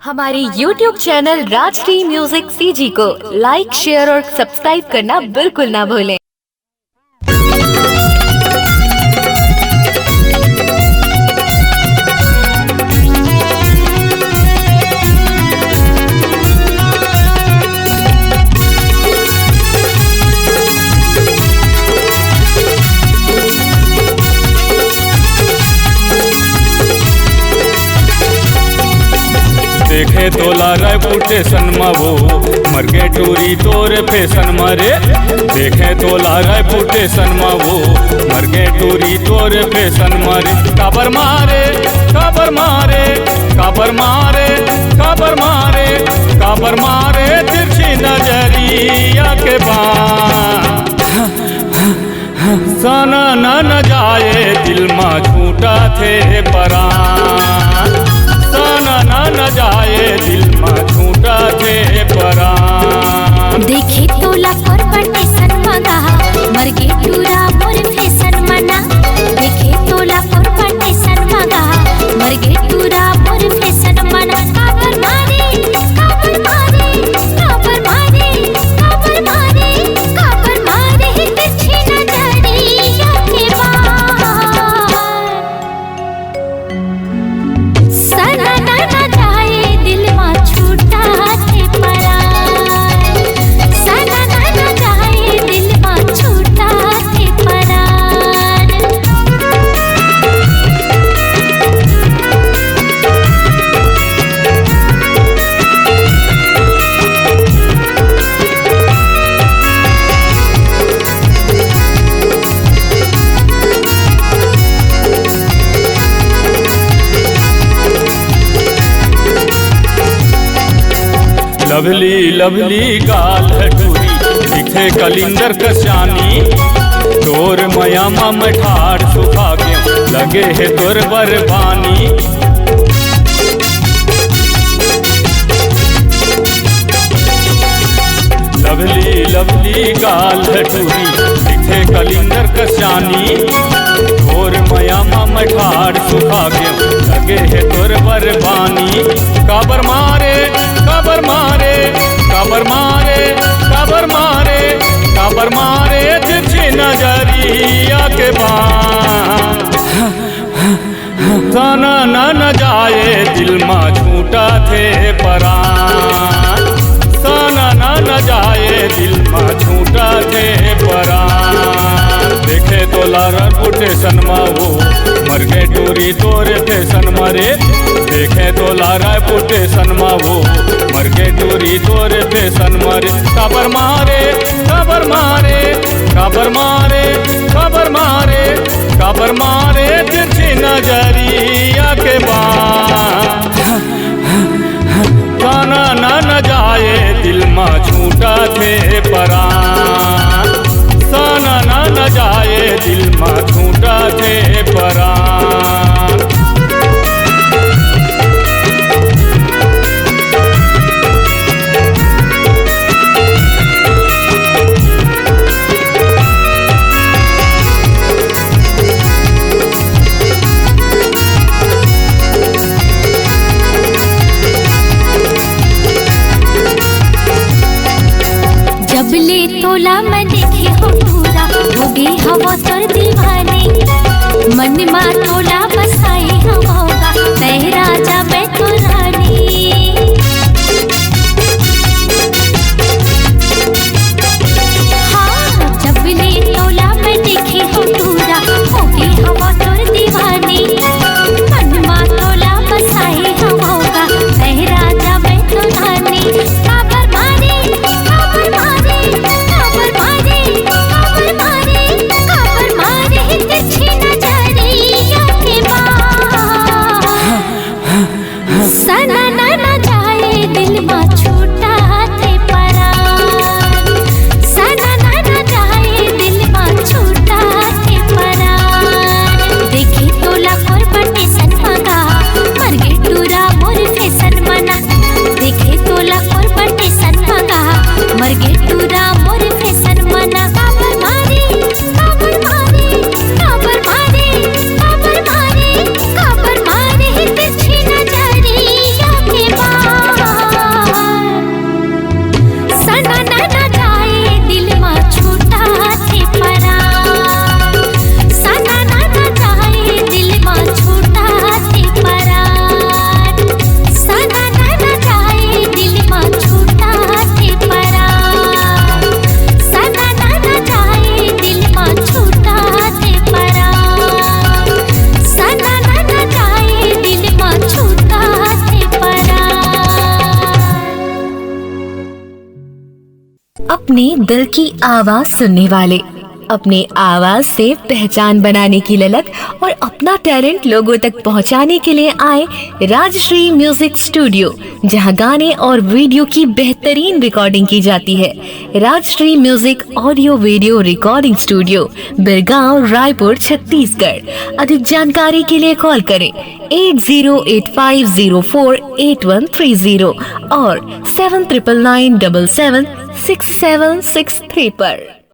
हमारे YouTube channel Rajshri music CG को लाइक, share और सब्सक्राइब करना बिल्कुल ना भूलें। देखे तोला रेपुटेशन मवो मर गे टूरी तोरे फैशन मरे। देखे तोला रेपुटेशन मवो मर गे टूरी तोरे फैशन मरे। काबर मारे काबर मारे काबर मारे काबर मारे काबर मारे तिरछी नजरिया के बान सना न जाए दिल में छूटा थे परान। सना न जाए दिल में छूटा थे परान। देखे तोला फॉर्मेशन मगा मर गे टूरा मोर फैशन मना। देखे तोला फॉर्मेशन मगा मर गे टूरा मोर फैशन मना। काबर मारे काबर मारे काबर मारे काबर मारे काबर मारे तिरछी नजरिया के बान सना न जाए दिल में छूटा थे परान। सना न जाए दिल में छूटा थे परान। लवली लवली गाल टूरी दिखे कलिंदर कशानी। तोर मयामा में ठाड़ सुखा के लगे है तोर बरबानी। लवली लवली गाल टूरी दिखे कलिंदर कशानी। तोर मयामा में ठाड़ सुखा के लगे है तोर बरबानी। काबर मारे काबर मारे काबर मारे काबर मारे काबर मारे तिरछी नजरिया के बान सना न जाए दिल में छूटा थे परान। सना न जाए दिल में छूटा थे परान। देखे तोला रेपुटेशन मवो मर गे टूरी तोरे फैशन मरे। देखे तोला रेपुटेशन मवो मर गे टूरी तोरे फैशन मरे। काबर मारे काबर मारे काबर मारे काबर मारे काबर मारे तिरछी नजरिया के बान सना न जाए दिल में छूटा थे परान। सना न जाए दिल में छूटा थे परान। जबले तोला मैं देखे हो पूरा हो गई हवा तोर दीवानी। मन में तोला बसाई हम होगा तय राजा मैं तो रानी। हाँ जबले तोला मैं देखे हो पूरा हो गई हवा तोर दीवानी। मन में तोला बसाई हम होगा तय राजा मैं तो रानी। काबर मारे काबर मारे काबर मारे काबर मारे काबर मारे तिरछी नजरिया के बान सना न जाए दिल में छूटा थे परान। सना न जाए दिल में छूटा थे परान। देखे तोला फॉर्मेशन मगा मर गे टूरा मोर फैशन मना। देखे तोला फॉर्मेशन मगा मर गे टूरा मोर फैशन मना। काबर मारे काबर मारे काबर मारे काबर मारे काबर मारे तिरछी नजरिया के बान अपने दिल की आवाज सुनने वाले, अपने आवाज से पहचान बनाने की ललक और अपना टैलेंट लोगों तक पहुंचाने के लिए आए राजश्री म्यूजिक स्टूडियो, जहां गाने और वीडियो की बेहतरीन रिकॉर्डिंग की जाती है। Rajshri music audio video recording studio, Birgaon, Raipur, Chhattisgarh. अधिक जानकारी के लिए कॉल करें 8085048130 और 7999776763 पर।